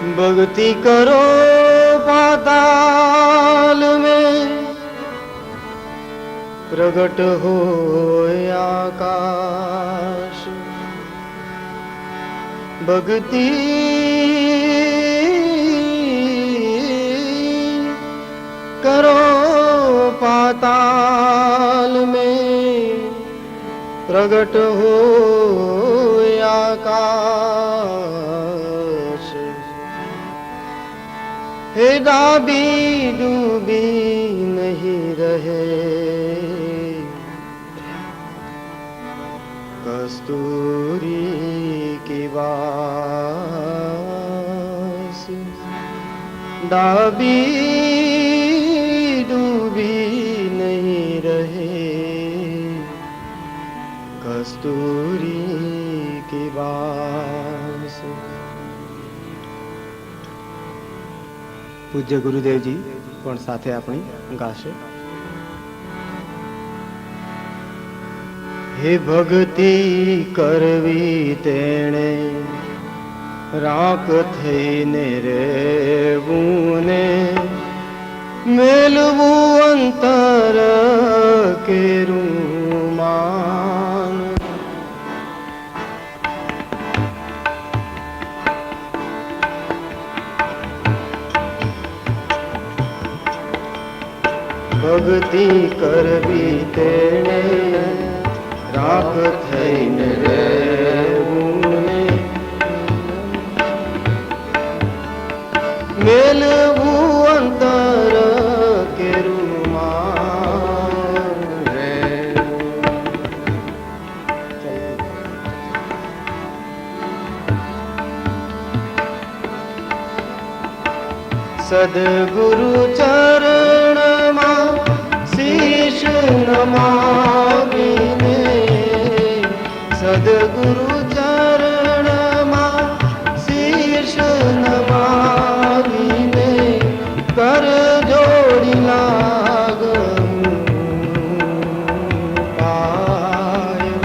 भक्ति करो पाताल में, प्रगट हो आकाश। भक्ति करो पाताल में, प्रगट हो आकाश। हे दाबी डूबी नहीं रहे, कस्तूरी की बास। दाबी डूबी नहीं रहे, कस्तूरी की बास। પૂજ્ય ગુરુદેવજી પણ સાથે આપણી ગાશે. હે ભક્તિ કરવી તેણે, રાખ થઈને રહેવું ને, મેલવું અંતર કેરું માન. ભક્તિ કરવી તેણે, રાખ થઈને રહેવું ને, મેલવું અંતર કેરું માન રે. સદગુરુ ચરણમાં શીશ નમાવીને, સદગુરુ ચરણમાં શીશ નમાવીને, કર જોડી લાગવું પાય.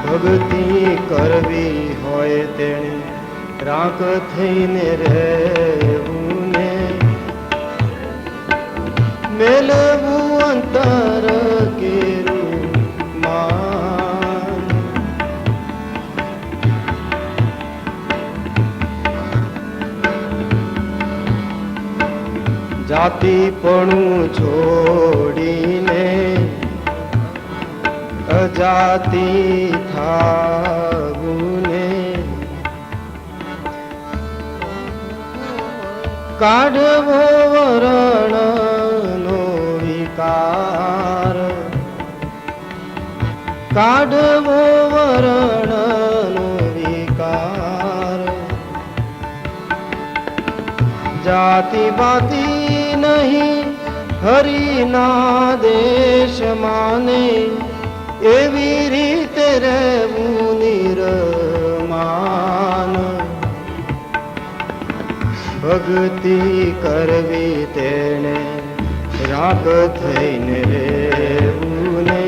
ભક્તિ કરવી હોય તેણે, રાખ થઈને રહેવું ને, મેલવું અંતર કેરું માન. જાતિપણું છોડીને અજાતિ થાવું ને, કાઢવો વરણનો વિકાર, કાઢવો વરણનો વિકાર. જાતિ બાતી નહીં હરિના દેશ માને, એવી રીતે રહેવું નિર્માન. ભક્તિ કરવી તેણે, રાખ થઈને રહેવું ને,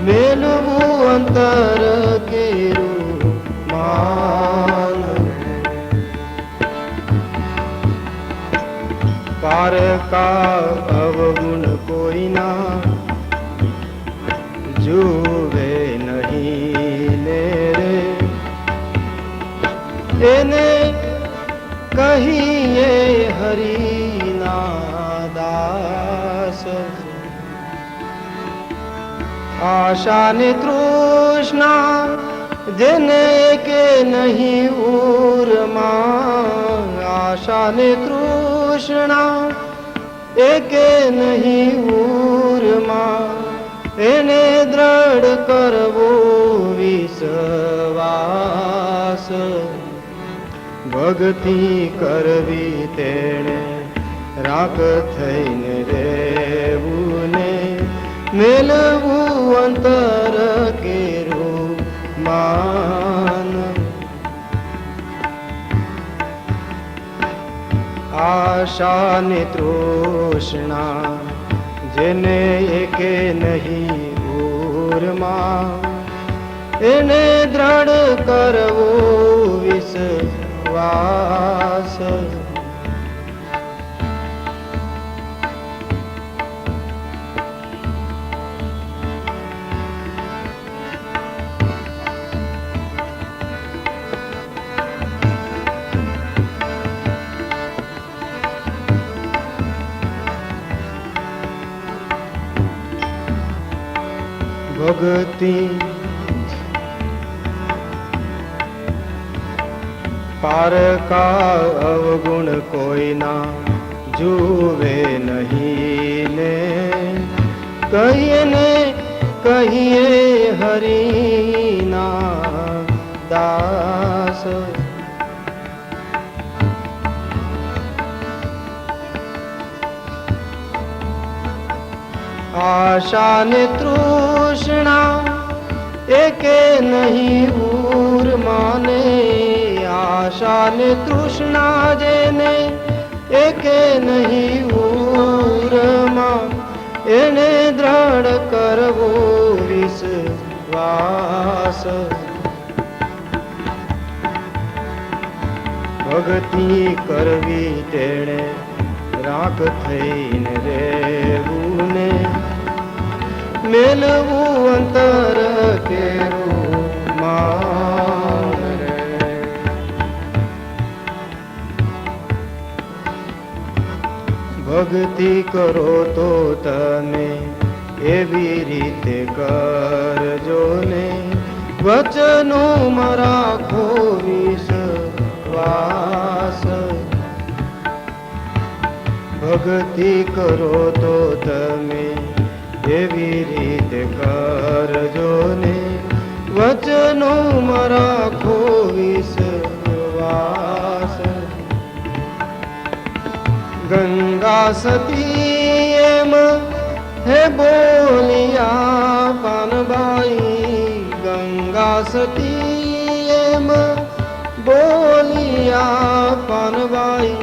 મેલવું અંતર કેરું માન. પારકા અવગુણ કોઈના જુવે નહીં ને રે, એને કહીએ હરિના દાસ. આશા ને તૃષ્ણા જેને કે નહીં ઉરમાં, આશા ને તૃષ્ણા એકે નહીં ઉરમાં, એને દ્રઢ કરવો વિશ્વાસ. ભક્તિ કરવી તેણે, રાખ થઈને રહેવું ને, મેલવું અંતર કેરું માન. આશા ને તૃષ્ણા જેને એકે નહીં ઉરમાં, એને દ્રઢ કરવો વિશ્વાસ. ભક્તિ પારકા અવગુણ કોઈના જુવે નહીં ને, કહીએ હરિના દાસ. આશા ને તૃષ્ણા એકે નહીં ઉર માને, આશા ને તૃષ્ણા જેને એકે નહીં ઉરમાં, એને દ્રઢ કરવો વિશ્વાસ. ભક્તિ કરવી તેણે રાખ થઈને રેવું ને, મેલવું અંતર કેરું માન રે. ભક્તિ કરો તો તમે એવી રીતે કરજો ને, વચનો રાખો વિશ્વાસ. ભક્તિ કરો તો તમે એવી રીતે કરજો ને, વચનો રાખો વિશ્વાસ. ગંગા સતી એમ હે બોલિયા પાનબાઈ, ગંગા સતી એમ બોલિયા પાનબાઈ,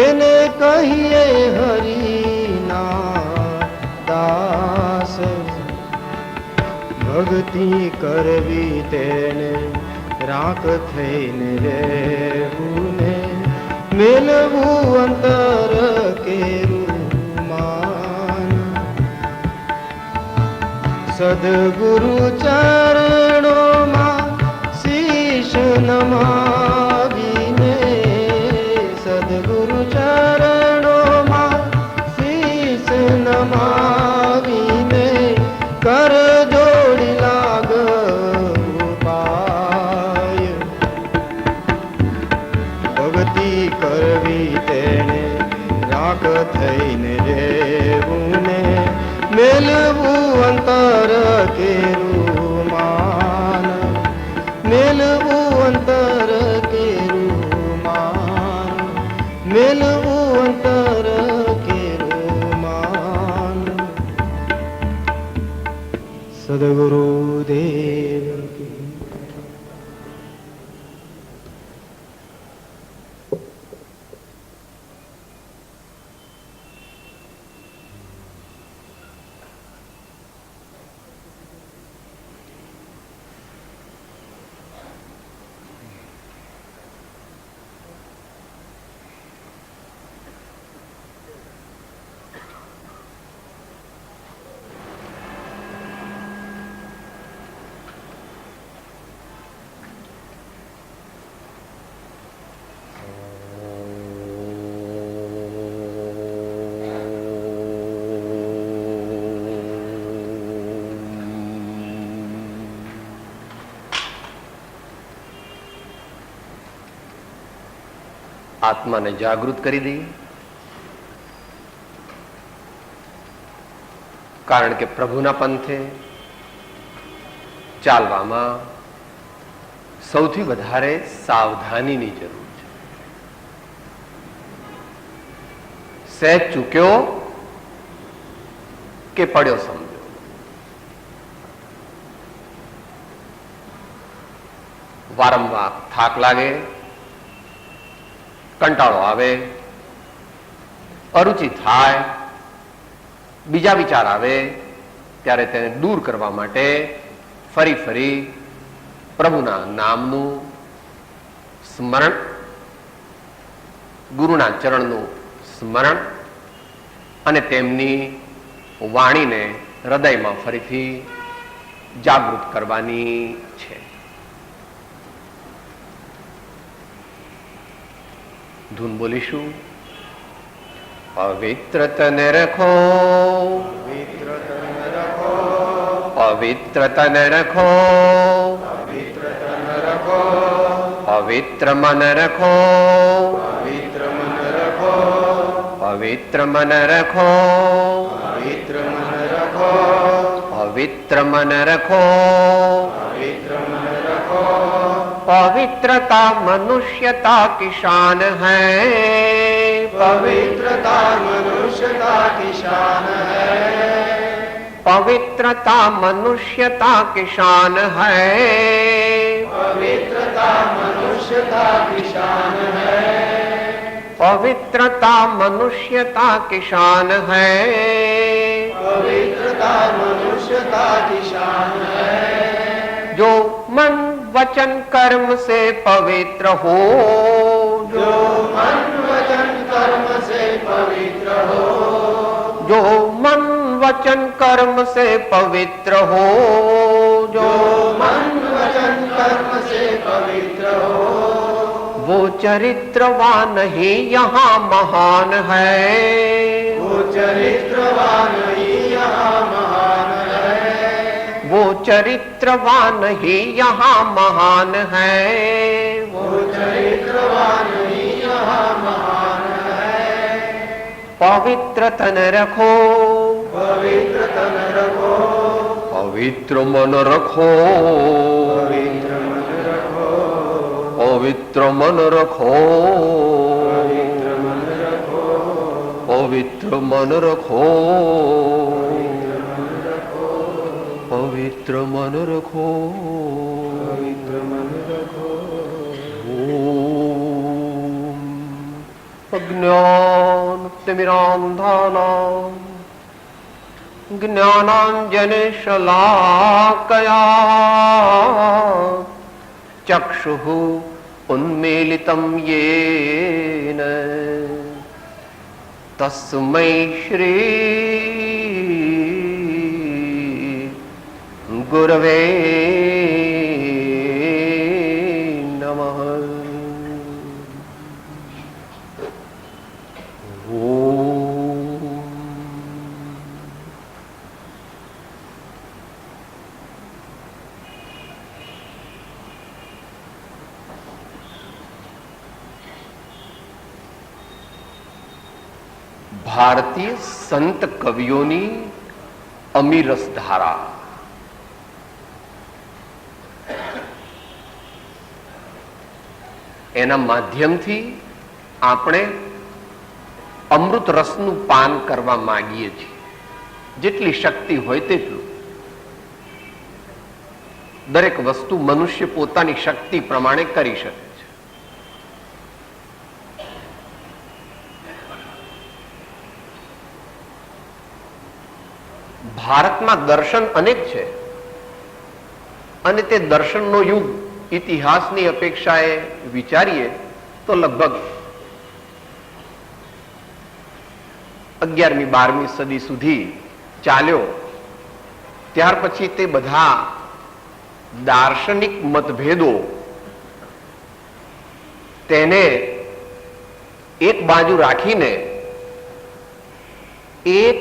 એને કહીએ હરિના દાસ. ભક્તિ કરવી તેને રાખ થઈને રહેવું ને, મેલવું અંતર કેરું માન. સદગુરુ ચરણોમાં શીશ નમાવીને, સદગુરુ ચરણોમાં શીશ નમાવીને, કર જોડી લાગ ઉપાય. ભક્તિ કરવી તેને રાખ થઈને રહેવું ને, મેલવું અંતર કેરું માન, મેલવું અંતર કેરું માન, મેલવું અંતર કેરું માન. સદગુરુ દેવ કી. આત્માને જાગૃત કરી દઈએ, કારણ કે પ્રભુના પંથે ચાલવામાં સૌથી વધારે સાવધાનીની જરૂર છે. સહેજ ચૂક્યો કે પડ્યો સમજો. વારંવાર થાક લાગે, કંટાળો આવે, અરુચિ થાય, બીજા વિચાર આવે, ત્યારે તેને દૂર કરવા માટે ફરી ફરી પ્રભુના નામનું સ્મરણ, ગુરુના ચરણનું સ્મરણ અને તેમની વાણીને હૃદયમાં ફરીથી જાગૃત કરવાની છે. ધૂન બોલીશું. પવિત્ર તને રખો, પવિત્ર તને રખો, પવિત્ર મન રખો, પવિત્ર મન રખો, પવિત્ર મન રખો. पवित्रता मनुष्यता की शान है, पवित्रता मनुष्यता की शान है, पवित्रता मनुष्यता की शान है, पवित्रता मनुष्यता की शान है, पवित्रता मनुष्यता की शान है, पवित्रता मनुष्यता की शान है. जो मन वचन कर्म से पवित्र हो, जो मन वचन कर्म से पवित्र हो, जो मन वचन कर्म से पवित्र हो, जो मन वचन कर्म से पवित्र हो, वो चरित्रवान ही यहाँ महान है, वो चरित्रवान ही यहाँ महान है, वो चरित्रवान ही यहाँ महान है, वो चरित्रवान ही यहाँ महान है. पवित्र तन रखो, पवित्र तन रखो, पवित्र मन रखो, पवित्र मन रखो, पवित्र मन रखो, पवित्र मन रखो, पवित्र मन रखो, पवित्र मन रखो, पवित्र मन रखो. ओम अज्ञान तिमिरान्धानां ज्ञानाञ्जनशलाकया चक्षुः उन्मीलितं येन तस्मै श्री गुरवे नमः. ભારતીય સંત કવિઓની અમીરસ ધારા. એના માધ્યમથી આપણે અમૃત રસનું પાન કરવા માંગીએ છીએ. જેટલી શક્તિ હોય તેટલું. દરેક વસ્તુ મનુષ્ય પોતાની શક્તિ પ્રમાણે કરી શકે છે. ભારતમાં દર્શન અનેક છે અને તે દર્શનનો યુગ ઇતિહાસની અપેક્ષાએ વિચારીએ તો લગભગ 11મી 12મી સદી સુધી ચાલ્યો. ત્યાર પછી તે બધા દાર્શનિક મતભેદો તેને એક બાજુ રાખીને એક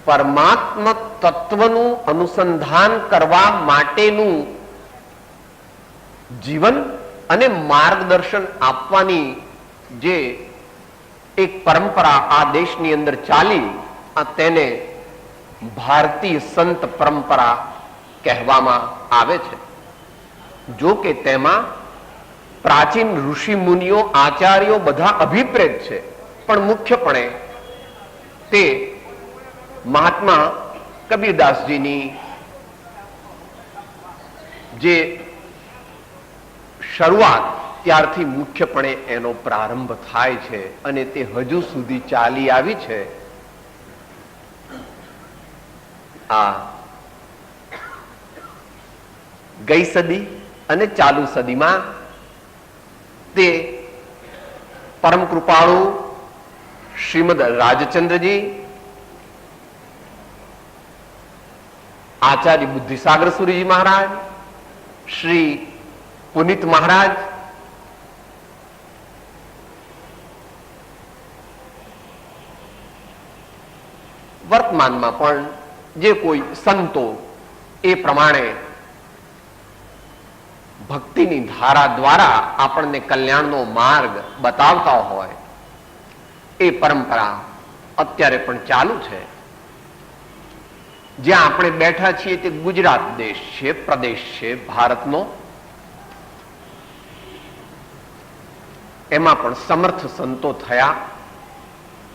પરમાત્મ તત્વનું અનુસંધાન કરવા માટેનું જીવન અને માર્ગદર્શન આપવાની જે એક પરંપરા આ દેશની અંદર ચાલી, આ તેને ભારતીય સંત પરંપરા કહેવામાં આવે છે. જો કે તેમાં પ્રાચીન ઋષિ મુનિઓ આચાર્યો બધા અભિપ્રેત છે, પણ મુખ્યપણે તે મહાત્મા કબીરદાસજીની જે શરૂઆત ત્યારથી મુખ્યપણે એનો પ્રારંભ થાય છે અને તે હજુ સુધી ચાલી આવી છે. આ ગઈ સદી અને ચાલુ સદીમાં તે પરમ કૃપાળુ શ્રીમદ રાજચંદ્રજી, આચાર્ય બુદ્ધિસાગર સુરીજી મહારાજ, શ્રી પુનિત મહારાજ, વર્તમાનમાં પણ જે કોઈ સંતો એ પ્રમાણે ભક્તિની ધારા દ્વારા આપણને કલ્યાણનો માર્ગ બતાવતા હોય એ પરંપરા અત્યારે પણ ચાલુ છે. જ્યાં આપણે બેઠા છીએ તે ગુજરાત દેશ છે, પ્રદેશ છે ભારતનો. એમાં પણ સમર્થ સંતો થયા.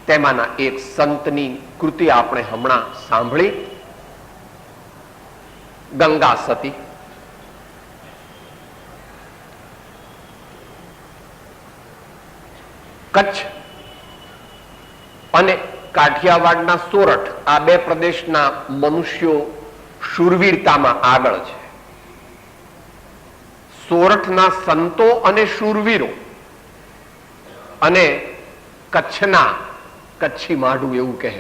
તેમાંના એક સંતની કૃતિ આપણે હમણાં સાંભળી, ગંગા સતી. કચ્છ અને કાઠિયાવાડના સોરઠ, આ બે પ્રદેશના મનુષ્યો શૂરવીરતામાં આગળ છે. સોરઠના સંતો અને શૂરવીરો અને કચ્છના કચ્છી માઢું એવું કહે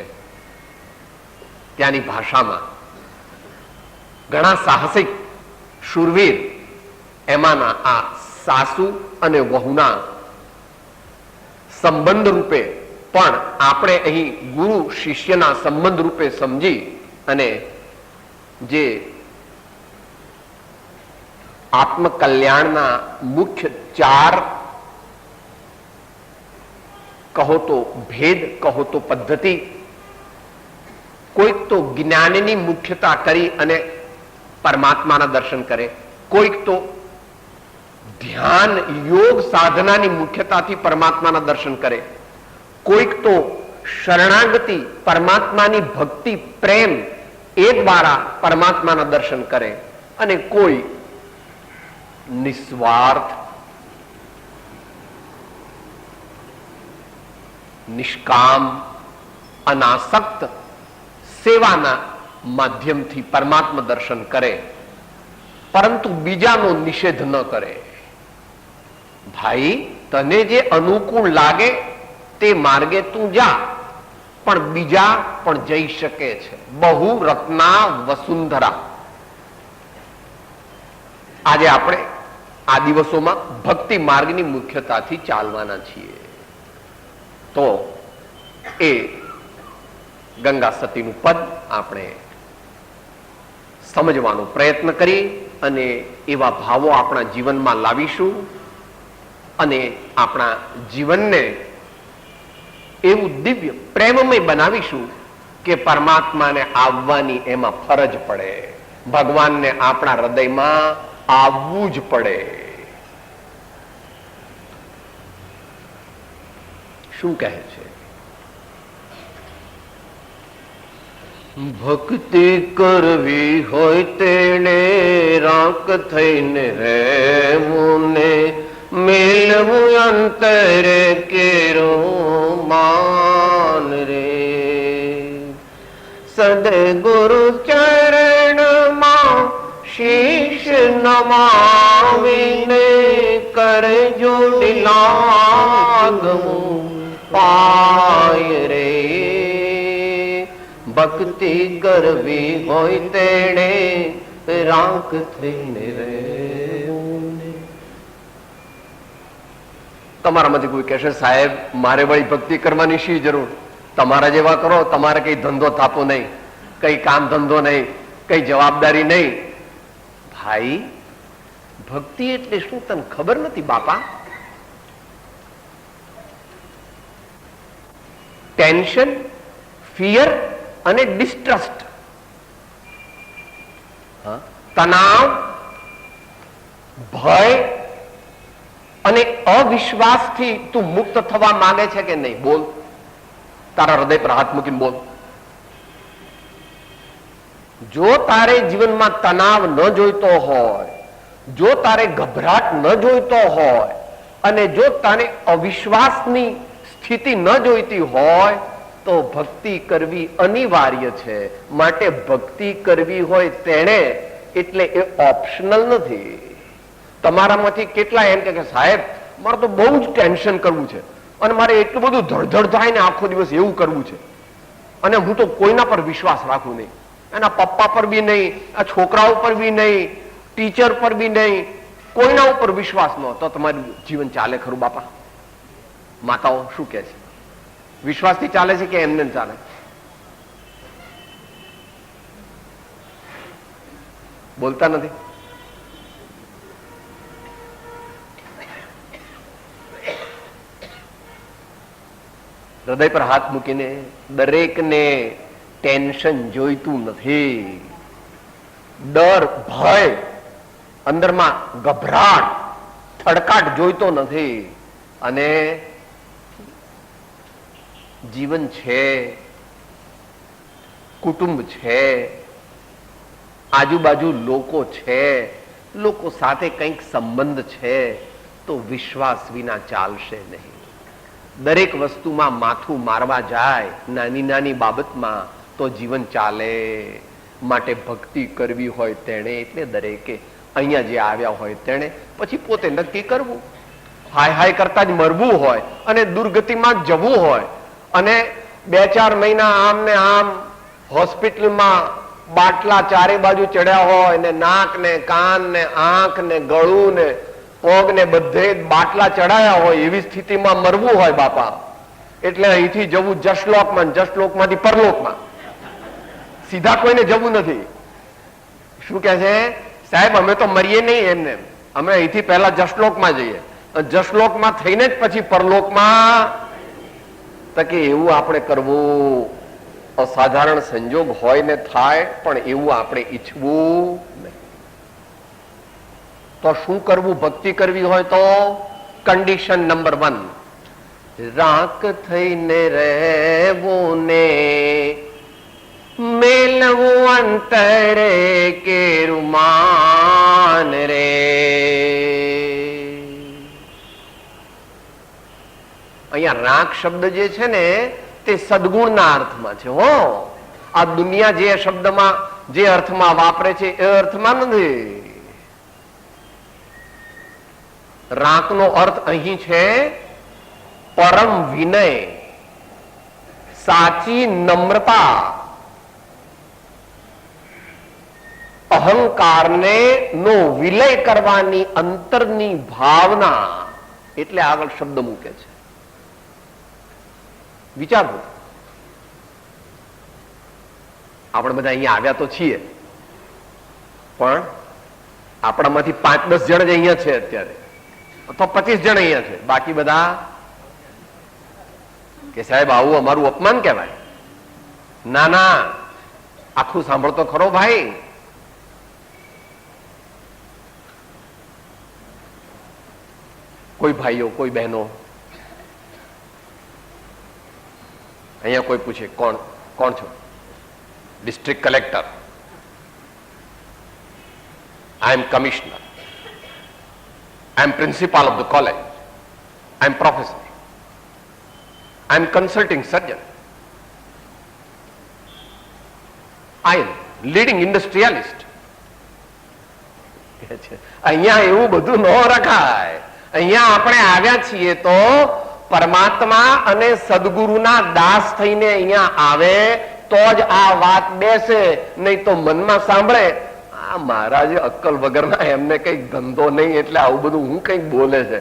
ત્યાંની ભાષામાં ઘણા સાહસિક શૂરવીર, એમાંના આ સાસુ અને વહુના સંબંધ રૂપે પણ આપણે અહીં ગુરુ શિષ્યના સંબંધ રૂપે સમજી અને જે આત્મકલ્યાણના મુખ્ય 4 કહો તો ભેદ, કહો તો પદ્ધતિ, કોઈક તો જ્ઞાનની મુખ્યતા કરી અને પરમાત્માના દર્શન કરે, કોઈક તો ધ્યાન યોગ સાધનાની મુખ્યતાથી પરમાત્માના દર્શન કરે, કોઈક તો શરણાગતિ પરમાત્માની ભક્તિ પ્રેમ એ દ્વારા પરમાત્માના દર્શન કરે, અને કોઈ નિસ્વાર્થ નિષ્કામ અનાસક્ત સેવાના માધ્યમથી પરમાત્મા દર્શન કરે, પરંતુ બીજાનો નિષેધ ન કરે. ભાઈ, તને જે અનુકૂળ લાગે તે માર્ગે તું જા, પણ બીજા પણ જઈ શકે છે. બહુ રત્ના વસુંધરા. આજે આપણે આ દિવસોમાં ભક્તિ માર્ગની મુખ્યતાથી ચાલવાના છીએ. તો એ ગંગા સતીનું પદ આપણે સમજવાનો પ્રયત્ન કરી અને એવા ભાવો આપણા જીવનમાં લાવીશું અને આપણા જીવનને એવું દિવ્ય પ્રેમમય બનાવીશું કે પરમાત્માને આવવાની એમાં ફરજ પડે, ભગવાનને આપણા હૃદયમાં આવવું જ પડે. શું કહે છે? ભક્તિ કરવી હોય તેને રાંક થઈને રહેવું ને મેલવું અંતરે કેરો માન રે. સદગુરુ ચરણમાં શીશ નમાવીને કરજો લાગવું પાય રે. ભક્તિ કરવી હોય તેણે રાંક થઈને રહેવું. તમારામાંથી કોઈ કહેશે, સાહેબ મારે વળી ભક્તિ કરવાની શી જરૂર? તમારા જેવા કરો, તમારે કઈ ધંધો થાપો નહીં, કઈ કામ ધંધો નહીં, કઈ જવાબદારી નહીં. ભાઈ, ભક્તિ એટલે શું તને ખબર નથી બાપા? ટેન્શન, ફિયર અને ડિસ્ટ્રસ્ટ, તણાવ, ભય અને અવિશ્વાસથી તું મુક્ત થવા માંગે છે કે નહીં? બોલ, તારા હૃદય પર હાથ મૂકીને બોલ. જો તારે જીવનમાં તણાવ ન જોઈતો હોય, જો તારે ગભરાટ ન જોઈતો હોય અને જો તારે અવિશ્વાસની સ્થિતિ ન જોઈતી હોય તો ભક્તિ કરવી અનિવાર્ય છે. માટે ભક્તિ કરવી હોય તેણે એટલે એ ઓપ્શનલ નથી. તમારામાંથી કેટલા એમ કે સાહેબ મારે તો બહુ જ ટેન્શન કરવું છે અને મારે એટલું બધું ધડધડ થાય ને આખો દિવસ એવું કરવું છે અને હું તો કોઈના પર વિશ્વાસ રાખું નહીં, એના પપ્પા પર બી નહીં, આ છોકરાઓ પર બી નહીં, ટીચર પર બી નહીં, કોઈના ઉપર વિશ્વાસ ન, તો તમારું જીવન ચાલે ખરું બાપા? માતાઓ શું કે છે? વિશ્વાસથી ચાલે છે કે એમને ચાલે? બોલતા નથી. હૃદય પર હાથ મૂકીને દરેકને ટેન્શન જોઈતું નથી. ડર, ભય, અંદરમાં ગભરાટ, થડકાટ જોઈતો નથી. અને જીવન છે, કુટુંબ છે, આજુબાજુ લોકો છે, લોકો સાથે કંઈક સંબંધ છે, તો વિશ્વાસ વિના ચાલશે નહીં. દરેક વસ્તુમાં માથું મારવા જાય નાની નાની બાબતમાં તો જીવન ચાલે. માટે ભક્તિ કરવી હોય તેણે, એટલે દરેકે અહીંયા જે આવ્યા હોય તેણે પછી પોતે નક્કી કરવું. હાય હાય કરતા જ મરવું હોય અને દુર્ગતિમાં જ જવું હોય અને 2-4 મહિના આમ ને આમ હોસ્પિટલમાં બાટલા ચારે બાજુ ચડ્યા હોય ને નાક ને કાન ને આંખ ને ગળું ને પગ ને બધે બાટલા ચડાયા હોય એવી સ્થિતિમાં મરવું હોય બાપા, એટલે અહીંથી જવું જશલોકમાં, જશલોકમાંથી પરલોકમાં. સીધા કોઈને જવું નથી. શું કે છે સાહેબ, અમે તો મરીએ નહીં એમને, અમે અહીંથી પહેલા જશલોકમાં જઈએ, જશલોકમાં થઈને જ પછી પરલોકમાં. તો કે એવું આપણે કરવું અસાધારણ સંજોગ હોય ને થાય, પણ એવું આપણે ઈચ્છવું નહીં. તો શું કરવું? ભક્તિ કરવી હોય તો કન્ડિશન નંબર 1, રાખ થઈને રહેવું ને મેલવું અંતરે કેરુમાન રે. અહીંયા રાખ શબ્દ જે છે ને તે સદગુણના અર્થમાં છે. હો, આ દુનિયા જે શબ્દમાં જે અર્થમાં વાપરે છે એ અર્થમાં નથી. રાકનો અર્થ અહીં છે પરમ વિનય, સાચી નમ્રતા, અહંકારને નો વિલય કરવાની અંતરની ભાવના. એટલે આગળ શબ્દ મૂકે છે. વિચારવું, આપણે બધા અહીંયા આવ્યા તો છીએ, પણ આપણામાંથી 5-10 જણ જ અહીંયા છે અત્યારે, અથવા 25 જણ અહીંયા છે. બાકી બધા કે સાહેબ આવું અમારું અપમાન કહેવાય. ના ના, આખું સાંભળતો ખરો ભાઈ. કોઈ ભાઈઓ, કોઈ બહેનો, અહીંયા કોઈ પૂછે કોણ કોણ છો? District collector, I am commissioner, I am principal of the college, I am professor, I am consulting surgeon, I am leading industrialist. અહીંયા એવું બધું ન રખાય. અહીંયા આપણે આવ્યા છીએ તો પરમાત્મા અને સદગુરુના દાસ થઈને અહીંયા આવે તો જ આ વાત બેસે, નહીં તો મનમાં સાંભળે આ મહારાજ અક્કલ વગરના, એમને કઈ ધંધો નહીં એટલે આવું બધું હું કઈક બોલે છે.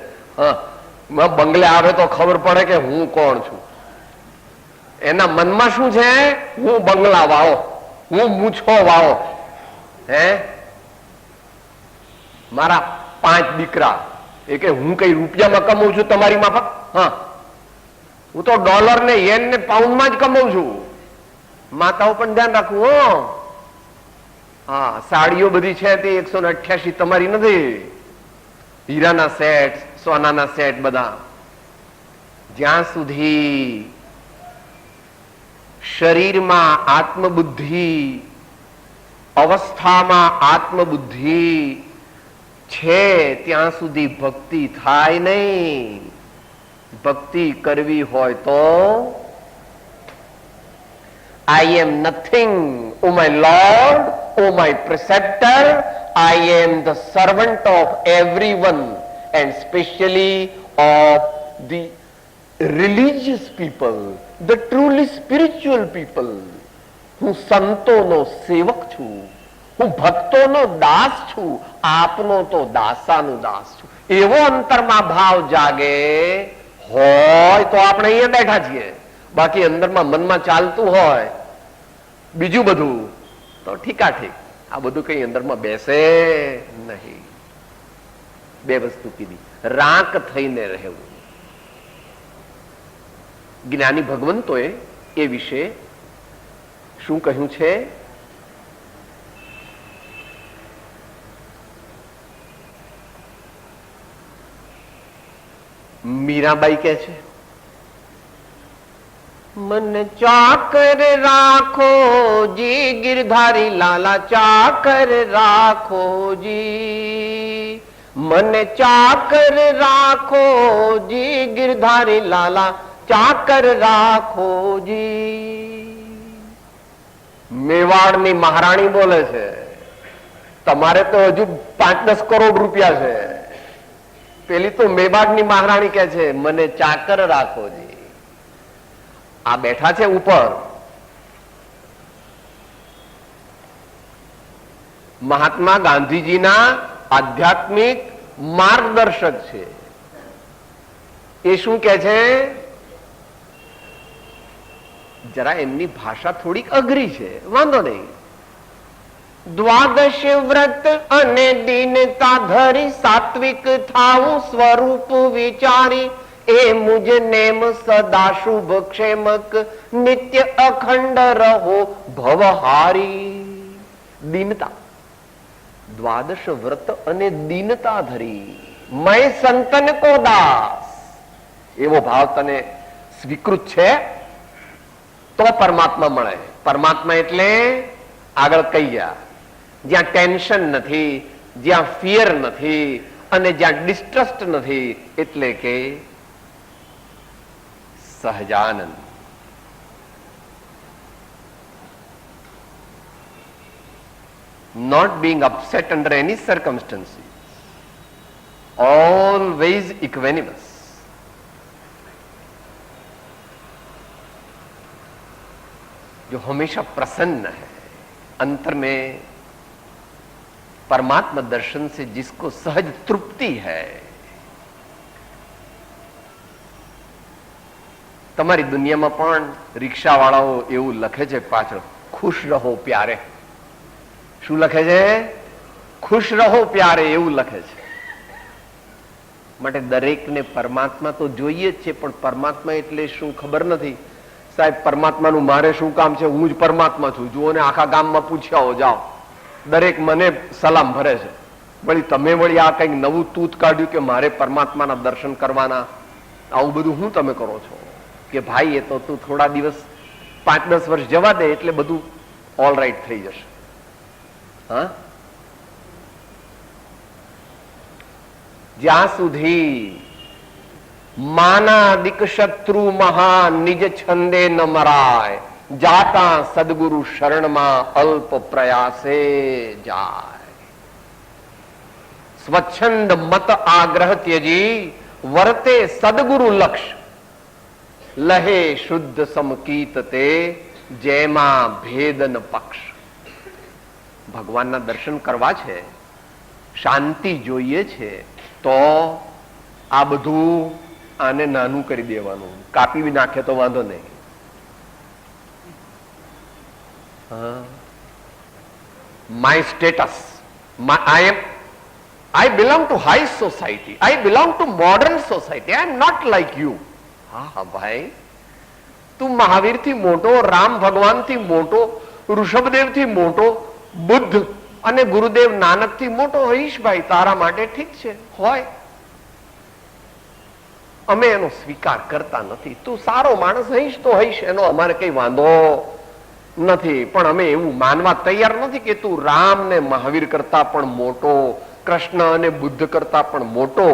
બંગલે આવે તો ખબર પડે કે હું કોણ છું. એના મનમાં શું છે? હું બંગલા વાળો, હું મૂછો વાળો, હે મારા 5 દીકરા, એ કે હું કઈ રૂપિયામાં કમાઉં છું તમારી માફક? હા, હું તો ડોલર ને યેન ને પાઉન્ડમાં જ કમાઉં છું. માતાઓ પણ ધ્યાન રાખવું. હો, હા, સાડીઓ બધી છે તે 188 તમારી નથી. હીરાના સેટ, સોનાના સેટ બધા. જ્યાં સુધી શરીરમાં આત્મબુદ્ધિ, અવસ્થામાં આત્મબુદ્ધિ છે ત્યાં સુધી ભક્તિ થાય નહીં. ભક્તિ કરવી હોય તો I am nothing, O my Lord, O my preceptor, I am the servant of everyone and specially of the religious people, the truly spiritual people. હું સંતોનો સેવક છું, હું ભક્તોનો દાસ છું, આપનો તો દાસાનું દાસ છું. એવો અંતરમાં ભાવ જાગે હોય તો આપણે અહીંયા બેઠા છીએ. બાકી અંદરમાં મનમાં ચાલતું હોય બીજું બધું તો ઠીકા ઠીક. આ બધું કઈ અંદરમાં બેસે નહીં. બે વસ્તુ કીધી, રાંક થઈને રહેવું. જ્ઞાની ભગવંતોએ એ વિશે શું કહ્યું છે? મીરાબાઈ કહે છે, મન ચાકર રાખો જી ગિરધારી લાલા, ચાકર રાખો જી. મન ચાકર રાખો જી ગિરધારી લાલા, ચાકર રાખો જી. મેવાડની મહારાણી બોલે છે, તમારે તો હજુ 5-10 કરોડ રૂપિયા છે. પેલી તો મેવાડની મહારાણી કહે છે મને ચાકર રાખો જી. આ બેઠા છે ઉપર, મહાત્મા ગાંધીજીના આધ્યાત્મિક માર્ગદર્શક છે. એ શું કે છે? જરા એમની ભાષા થોડીક અઘરી છે, વાંધો નહીં. દ્વાદશ વ્રત અને દીનતા ધરી, સાત્વિક થાવું સ્વરૂપ વિચારી, એ મુજ નેમ સદા શુભ ક્ષેમક, નિત્ય અખંડ રહો ભવહારી. દીનતા, દ્વાદશ વ્રત અને દીનતા ધરી, મેં સંતન કો દાસ. એવો ભાવ તને સ્વીકૃત છે તો પરમાત્મા મળે. પરમાત્મા એટલે આગળ કહી ગયા, જ્યાં ટેન્શન નથી, જ્યાં ફિયર નથી અને જ્યાં ડિસ્ટ્રસ્ટ નથી, એટલે કે Sahajanand. Not being upset under any circumstances, always equanimous. जो हमेशा प्रसन्न है, अंतर में परमात्मा दर्शन से जिसको सहज तृप्ति है. તમારી દુનિયામાં પણ રિક્ષાવાળાઓ એવું લખે છે પાછળ, ખુશ રહો પ્યારે. શું લખે છે? ખુશ રહો પ્યારે, એવું લખે છે. માટે દરેકને પરમાત્મા તો જોઈએ જ છે, પણ પરમાત્મા એટલે શું ખબર નથી. સાહેબ, પરમાત્માનું મારે શું કામ છે? હું જ પરમાત્મા છું. જુઓ ને, આખા ગામમાં પૂછ્યા જાઓ, દરેક મને સલામ ભરે છે. વળી તમે વળી આ કઈક નવું તૂત કાઢ્યું કે મારે પરમાત્માના દર્શન કરવાના. આવું બધું હું તમે કરો છો કે ભાઈ એ તો તું થોડા દિવસ 5-10 વર્ષ જવા દે એટલે બધું ઓલ રાઈટ થઈ જશે. હા, જ્યાં સુધી માનાદિક શત્રુ મહા નિજ છંદે ન મરાય, જાતા સદગુરુ શરણમાં અલ્પ પ્રયાસે જાય. સ્વચ્છંદ મત આગ્રહ ત્યજી, વર્તે સદગુરુ લક્ષ, લહે શુદ્ધ સમકીત તે, જેમાં ભેદન પક્ષ. ભગવાનના દર્શન કરવા છે, શાંતિ જોઈએ છે, તો આ બધું આને નાનું કરી દેવાનું. કાપી બી નાખે તો વાંધો નહીં. My status, I belong to high society, I belong to modern society, I am not like you. હા ભાઈ, તું મહાવીર થી મોટો, રામ ભગવાન થી મોટો, ઋષભદેવ થી મોટો, બુદ્ધ અને ગુરુદેવ નાનક થી મોટો હોઈશ ભાઈ. તારા માટે ઠીક છે, હોય. અમે એનો સ્વીકાર કરતા નથી. તું સારો માણસ હઈશ તો હઈશ, એનો અમારે કઈ વાંધો નથી. પણ અમે એવું માનવા તૈયાર નથી કે તું રામ ને મહાવીર કરતા પણ મોટો, કૃષ્ણ અને બુદ્ધ કરતા પણ મોટો.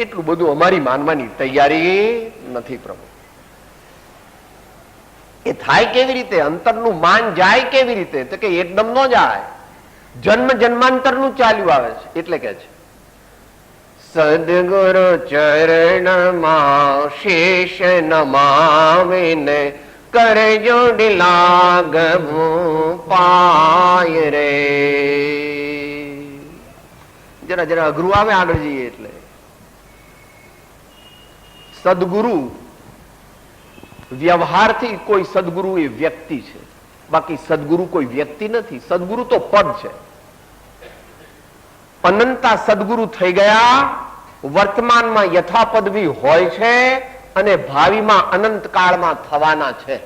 એટલું બધું અમારી માનવાની તૈયારી નથી પ્રભુ. એ થાય કેવી રીતે? અંતરનું માન જાય કેવી રીતે? તો કે એકદમ ન જાય. જન્મ જન્માંતરનું ચાલ્યું આવે છે. એટલે કે છે સદગુરુ ચરણમાં શેષ નમાવીને કરે જોડી લાગવું પાય રે. જરા જરા અઘરું આવે આગળ જઈએ. એટલે સદગુરુ વ્યવહારથી કોઈ સદગુરુ એ વ્યક્તિ છે, બાકી સદગુરુ કોઈ વ્યક્તિ નથી. સદગુરુ તો પદ છે. અનંતા સદગુરુ થઈ ગયા, વર્તમાનમાં યથાપદવી હોય છે અને ભાવિમાં અનંત કાળમાં થવાના છે.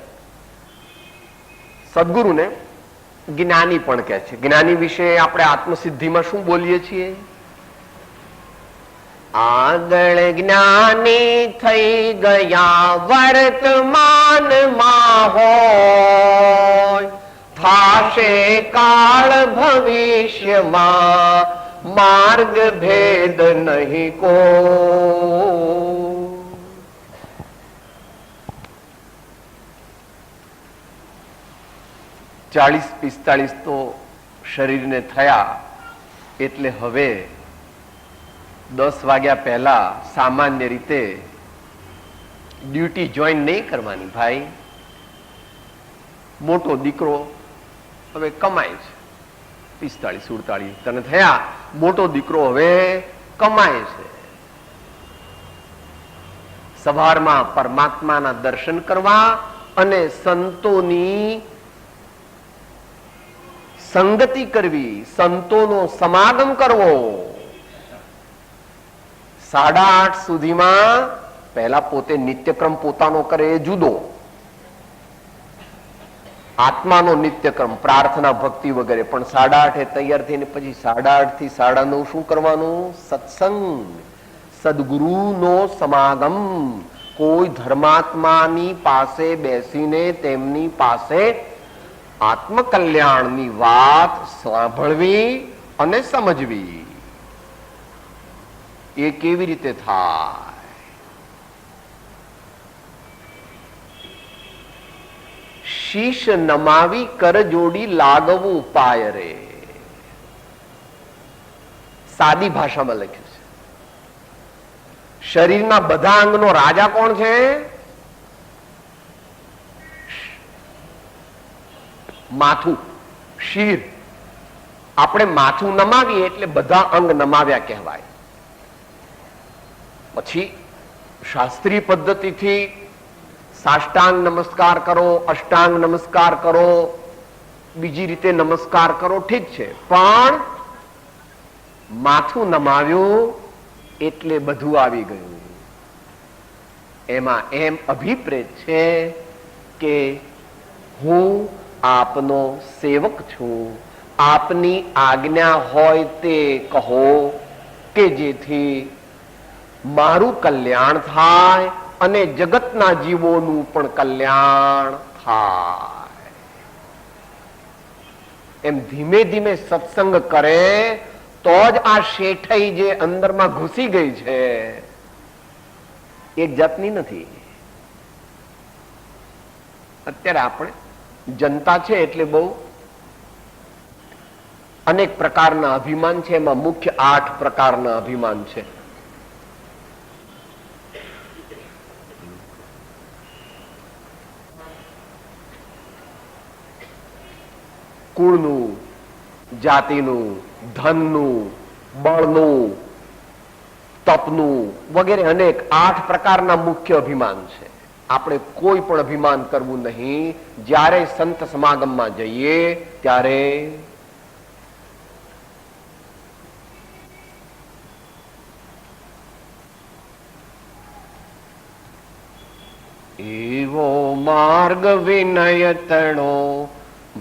સદગુરુને જ્ઞાની પણ કહે છે. જ્ઞાની વિશે આપણે આત્મસિદ્ધિમાં શું બોલીએ છીએ? આગળ જ્ઞાની થઈ ગયા વર્તમાનમાં હોય, થાશે કાળ ભવિષ્યમાં માર્ગ ભેદ નહીં કો. 40-45 તો શરીરને થયા એટલે હવે 10 વાગ્યા પહેલા સામાન્ય રીતે ડ્યુટી જોઈન નહીં કરવાની. ભાઈ, મોટો દીકરો હવે કમાય છે, 45-47 તને થયા, મોટો દીકરો હવે કમાય છે. સવારમાં પરમાત્માના દર્શન કરવા અને સંતોની સંગતિ કરવી, સંતોનો સમાગમ કરવો. 8:30 સુધીમાં પહેલા પોતે નિત્યક્રમ પોતાનો કરે એ જુદો, આત્માનો નિત્યક્રમ પ્રાર્થના ભક્તિ વગેરે, પણ 8:30 તૈયાર થઈને પછી 8:30 થી 9:30 શું કરવાનું? સત્સંગ, સદગુરુનો સમાગમ. કોઈ ધર્માત્માની પાસે બેસીને તેમની પાસે આત્મકલ્યાણની વાત સાંભળવી અને સમજવી. એ કેવી રીતે થાય? શીશ નમાવી કર જોડી લાગવું પાય રે. સાદી ભાષામાં લખ્યું છે. શરીરના બધા અંગનો રાજા કોણ છે? માથું, શિર. આપણે માથું નમાવીએ એટલે બધા અંગ નમાવ્યા કહેવાય. પછી શાસ્ત્રીય પદ્ધતિથી સાષ્ટાંગ નમસ્કાર કરો, અષ્ટાંગ નમસ્કાર કરો, બીજી રીતે નમસ્કાર કરો, ઠીક છે, પણ માથું નમાવ્યું એટલે બધું આવી ગયું. એમાં એમ અભિપ્રેત છે કે હું આપનો સેવક છું, આપની આજ્ઞા હોય તે કહો કે જેથી મારું કલ્યાણ થાય અને જગતના જીવોનું પણ કલ્યાણ થાય. એમ ધીમે ધીમે સત્સંગ કરે તો જ આ શેઠાઈ જે અંદરમાં ઘૂસી ગઈ છે એક જાતની નથી. અત્યારે આપણે જનતા છે એટલે બહુ અનેક પ્રકારના અભિમાન છે. એમાં મુખ્ય 8 પ્રકારના અભિમાન છે. કુળનું, જાતિનું, ધનનું, બળનું, તપનું વગેરે અનેક 8 પ્રકારના મુખ્ય અભિમાન છે. આપણે કોઈ પણ અભિમાન કરવું નહીં. જ્યારે સંત સમાગમમાં જઈએ ત્યારે એવો માર્ગ વિનયતણો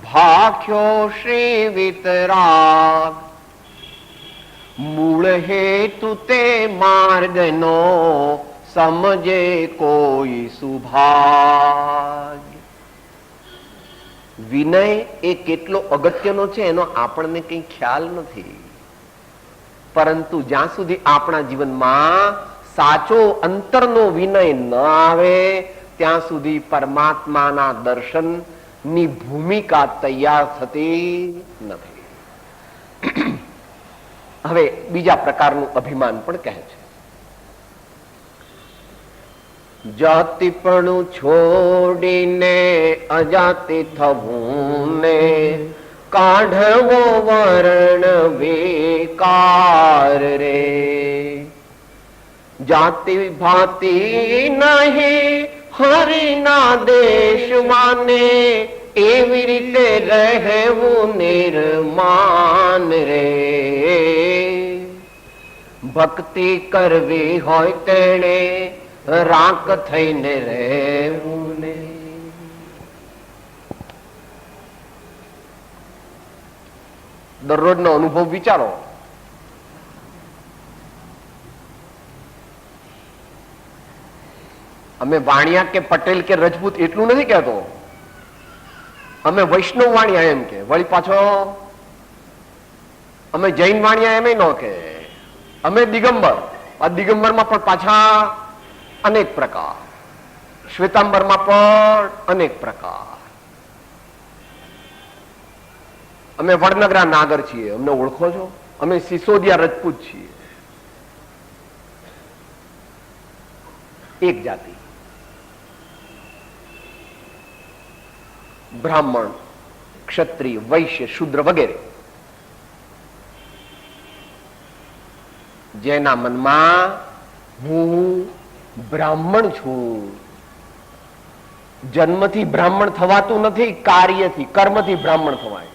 ભાખ્યો શ્રી વિતરાગ, મૂળ હેતુ તે માર્ગનો સમજે કોઈ સુભાગ્ય. વિનય એ કેટલો અગત્યનો છે એનો આપણને કઈ ખ્યાલ નથી, પરંતુ જ્યાં સુધી આપણા જીવનમાં સાચો અંતરનો વિનય ન આવે ત્યાં સુધી પરમાત્માના દર્શન ની ભૂમિકા તૈયાર થતી નથી. હવે બીજા પ્રકારનું અભિમાન પણ કહે છે. જાતિપણું છોડીને અજાતિ થવું ને કાઢવો વર્ણ વિકાર રે. જાતિ ભાતિ નહીં હરિના દેશમાં ને એવી રીતે રહેવું નિર્માન રે. ભક્તિ કરવી હોય તેણે રાક થઈને રહેવું ને. દરરોજનો અનુભવ વિચારો. અમે વાણિયા કે પટેલ કે રજપૂત એટલું નથી કહેતો, અમે વૈષ્ણવ વાણિયા એમ કે, વળી પાછો અમે જૈન વાણિયા એમ ન કે, અમે દિગંબર. આ દિગંબરમાં પણ પાછા અનેક પ્રકાર, શ્વેતાંબરમાં પણ અનેક પ્રકાર. અમે વડનગરા નાગર છીએ, અમને ઓળખો છો? અમે સિસોદિયા રજપૂત છીએ. એક જાતિ. બ્રાહ્મણ, ક્ષત્રિય, વૈશ્ય, શુદ્ર વગેરે. જેના મનમાં હું બ્રાહ્મણ છું, જન્મથી બ્રાહ્મણ થવાતું નથી, કાર્યથી કર્મથી બ્રાહ્મણ થવાય.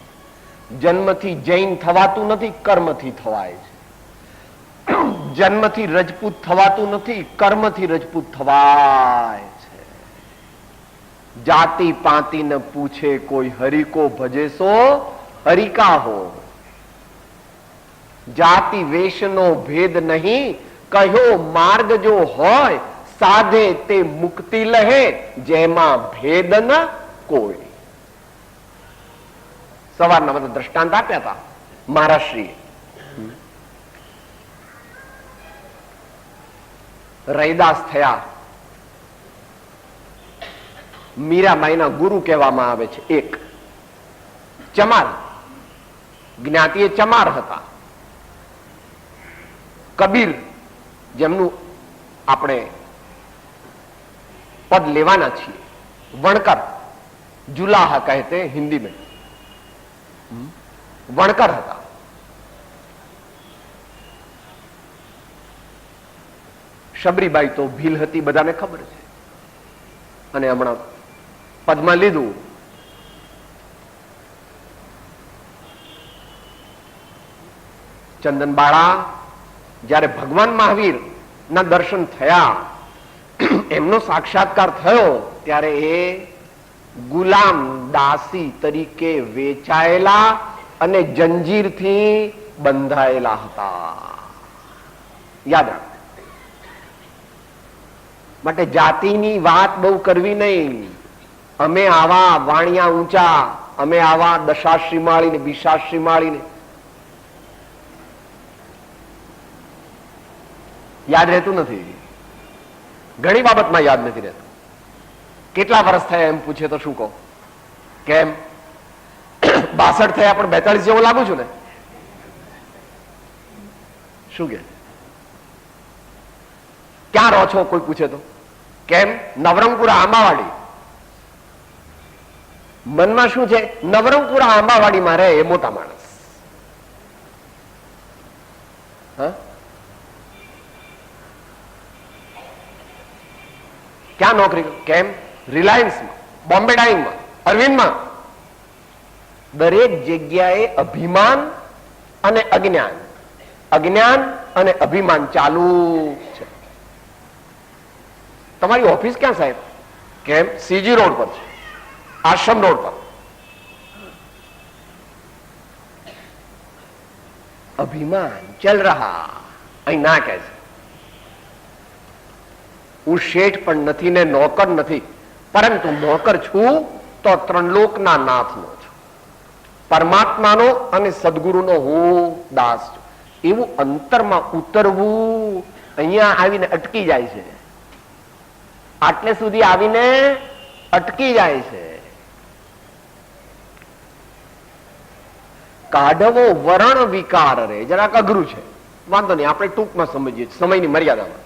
જન્મથી જૈન થવાતું નથી, કર્મથી થવાય છે. જન્મથી રજપૂત થવાતું નથી, કર્મથી રજપૂત થવાય છે. જાતિ પાતિ ન પૂછે કોઈ, હરિ કો ભજે સો હરિકા હો. જાતિ વેશનો ભેદ નહીં, કયો માર્ગ જો હોય સાધે તે મુક્તિ લહે, જેમાં ભેદ ન કોઈ. સવારના બધા દ્રષ્ટાંત આપ્યા હતા મહારાષ્ટ્રીએ. રૈદાસ થયા, મીરાબાઈના ગુરુ કહેવામાં આવે છે. એક ચમાર જ્ઞાતિએ ચમાર હતા. કબીર જેમનું આપણે પદ લેવાના છીએ, વણકર, જુલાહા કહેતે હિન્દી में, વણકર હતા. શબરીબાઈ તો ભીલ હતી, બધાને ખબર છે. અને હમણાં પદમાં લીધું. ચંદનબાળા જ્યારે ભગવાન મહાવીર ના દર્શન થયા, એમનો સાક્ષાત્કાર થયો, ત્યારે એ ગુલામ દાસી તરીકે વેચાયેલા અને જંજીરથી બંધાયેલા હતા. યાદ રાખ. માટે જાતિની વાત બહુ કરવી નહીં. અમે આવા વાણિયા ઊંચા, અમે આવા દશાશ્રી માળીને બીશાશ્રી માળીને યાદ રહેતું નથી. ઘણી બાબતમાં યાદ નથી રહેતું. કેટલા વર્ષ થયા એમ પૂછે તો શું કહો? કેમ 62 થયા પણ 42 જેવો લાગુ છું ને? શું કે ક્યાં રહો છો કોઈ પૂછે તો? કેમ? નવરંગપુરા આંબાવાડી. મનમાં શું છે? નવરંગપુરા આંબાવાડીમાં રહે એ મોટા માણસ. ક્યાં નોકરી? કેમ? રિલાયન્સમાં, બોમ્બે ડાઇંગમાં, અરવિંદમાં. દરેક જગ્યાએ અભિમાન અને અજ્ઞાન, અજ્ઞાન અને અભિમાન ચાલુ છે. તમારી ઓફિસ ક્યાં સાહેબ? કેમ? સીજી રોડ પર છે, આશ્રમ રોડ પર. અભિમાન ચલ રહા. અહીં ના કહે છે હું શેઠ પણ નથી ને નોકર નથી, પરંતુ નોકર છું તો ત્રણલોકના નાથનો છું, પરમાત્માનો અને સદગુરુનો હું દાસ છું. એવું અંતરમાં ઉતરવું અહીંયા આવીને અટકી જાય છે. આટલે સુધી આવીને અટકી જાય છે. કાઢવો વરણ વિકાર રે જરાક અઘરું છે, વાંધો નહીં, આપણે ટૂંકમાં સમજીએ સમયની મર્યાદામાં.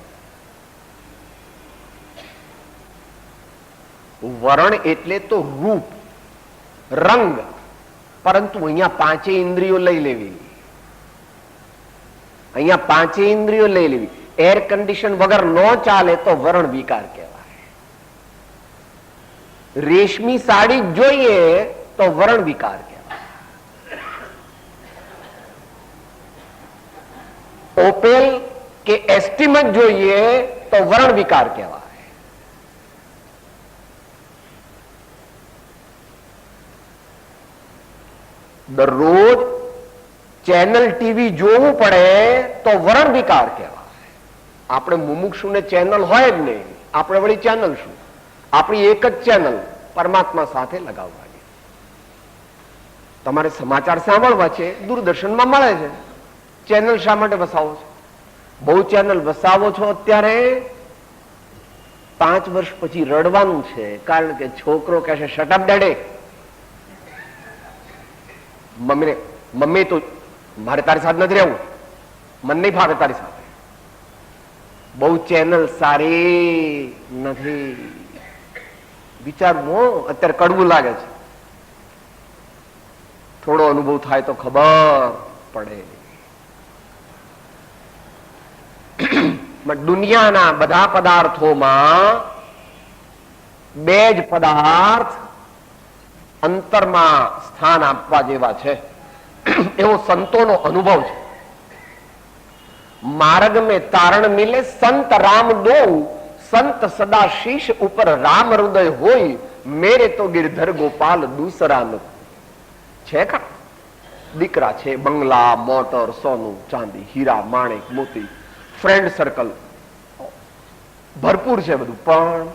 વરણ એટલે તો રૂપ, રંગ, પરંતુ અહીંયા પાંચે ઇન્દ્રિયો લઈ લેવી. અહીંયા પાંચે ઇન્દ્રિયો લઈ લેવી. એર કન્ડિશન વગર ન ચાલે તો વરણ વિકાર કહેવાય. રેશમી સાડી જોઈએ તો વરણ વિકાર કહેવાય. ઓપેલ કે એસ્ટીમત જોઈએ તો વરણ વિકાર કહેવાય. દરરોજ ચેનલ ટીવી જોવું પડે તો વરણ વિકાર કહેવાય. આપણે મુમુક્ષુને ચેનલ હોય જ નહીં, આપણે વળી ચેનલ શું? આપણી એક જ ચેનલ પરમાત્મા સાથે લગાવવાની. તમારે સમાચાર સાંભળવા છે, દૂરદર્શનમાં મળે છે, ચેનલ શા માટે વસાવો છો? બહુ ચેનલ વસાવો છો અત્યારે 5 વર્ષ પછી રડવાનું છે, કારણ કે છોકરો કહેશે શટ અપ ડેડે. મમ્મી તો મારે તારી સાથે નથી રહેવું, મન નહીં ફાવે તારી સાથે. બહુ ચેનલ સારી નથી. વિચારવું, અત્યારે કડવું લાગે છે, થોડો અનુભવ થાય તો ખબર પડે. દુનિયાના બધા પદાર્થોમાં બે જ પદાર્થ અંતરમાં સ્થાન આપવા જેવા છે, એવો સંતોનો અનુભવ છે. માર્ગ में તારણ મિલે સંત રામ દો, સંત સદા શીશ ઉપર રામ હૃદય હોય, મેરે તો ગિરધર ગોપાલ દૂસરા નથી. છે કા? દીકરા છે, બંગલા, મોટર, સોનું ચાંદી, હીરા માણેક મોતી, ફ્રેન્ડ સર્કલ ભરપૂર છે બધું, પણ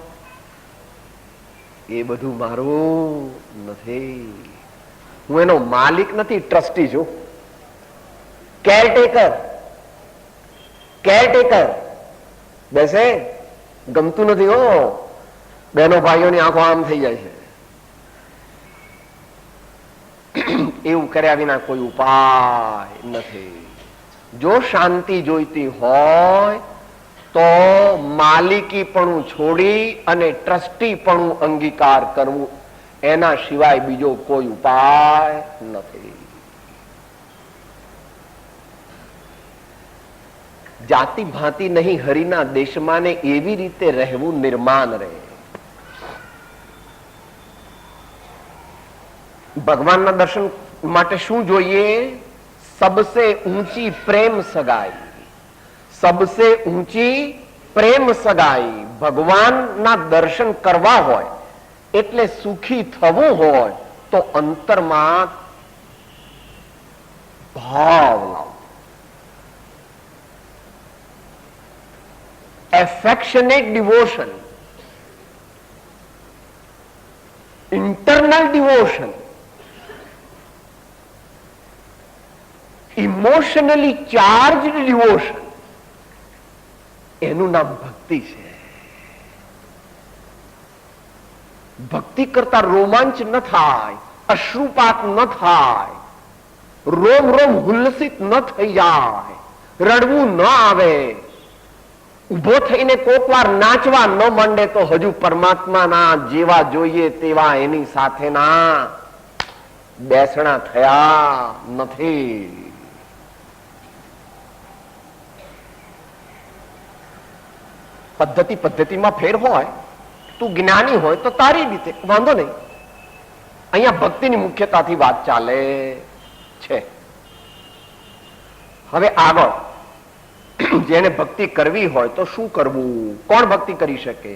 એ બધું મારું નથી. હું એનો માલિક નથી, ટ્રસ્ટી છું, કેરટેકર. કેરટેકર બેસે ગમતું નથી હો. બહેનો ભાઈઓની આંખો આમ થઈ જાય છે. એવું કર્યા વિના કોઈ ઉપાય નથી. જો શાંતિ જોઈતી હોય તો માલિકીપણું છોડી અને ટ્રસ્ટીપણું અંગીકાર કરવું, એના સિવાય બીજો કોઈ ઉપાય નથી. જાતિ ભાંતિ નહીં હરિના દેશમાં ને એવી રીતે રહેવું નિર્માણ રહે. ભગવાનના દર્શન માટે શું જોઈએ? સબસે ઊંચી પ્રેમ સગાઈ. સબસે ઊંચી પ્રેમ સગાઈ. ભગવાનના દર્શન કરવા હોય એટલે સુખી થવું હોય તો અંતરમાં ભાવ લાવો. affectionate devotion, internal devotion, emotionally charged devotion, એનું નામ ભક્તિ છે. ભક્તિ કરતા રોમાંચ ન થાય, અશ્રુપાત ન થાય, રોમ રોમ હુલ્લસિત ન થઈ જાય, રડવું ન આવે, ઉભો થઈને કોક વાર નાચવા ન માંડે તો હજુ પરમાત્માના જેવા જોઈએ તેવા એની સાથેના બેસણા થયા નથી. પદ્ધતિમાં ફેર હોય, તું જ્ઞાની હોય તો તારી રીતે વાંધો નહીં. અહીંયા ભક્તિની મુખ્યતાથી વાત ચાલે છે. હવે આગળ જેને ભક્તિ કરવી હોય તો શું કરવું? કોણ ભક્તિ કરી શકે?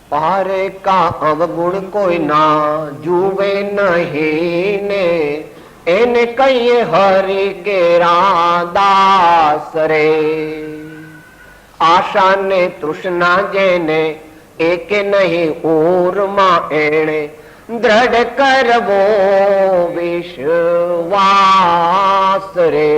પારે કા અવગુણ કોઈ ના જુવે નહીં ને, એને કહીએ હરિ કેરા દાસ રે. આશા ને તૃષ્ણા જેને એકે નહીં ઊરમાં એણે દ્રઢ કરવો વિશ્વાસ રે.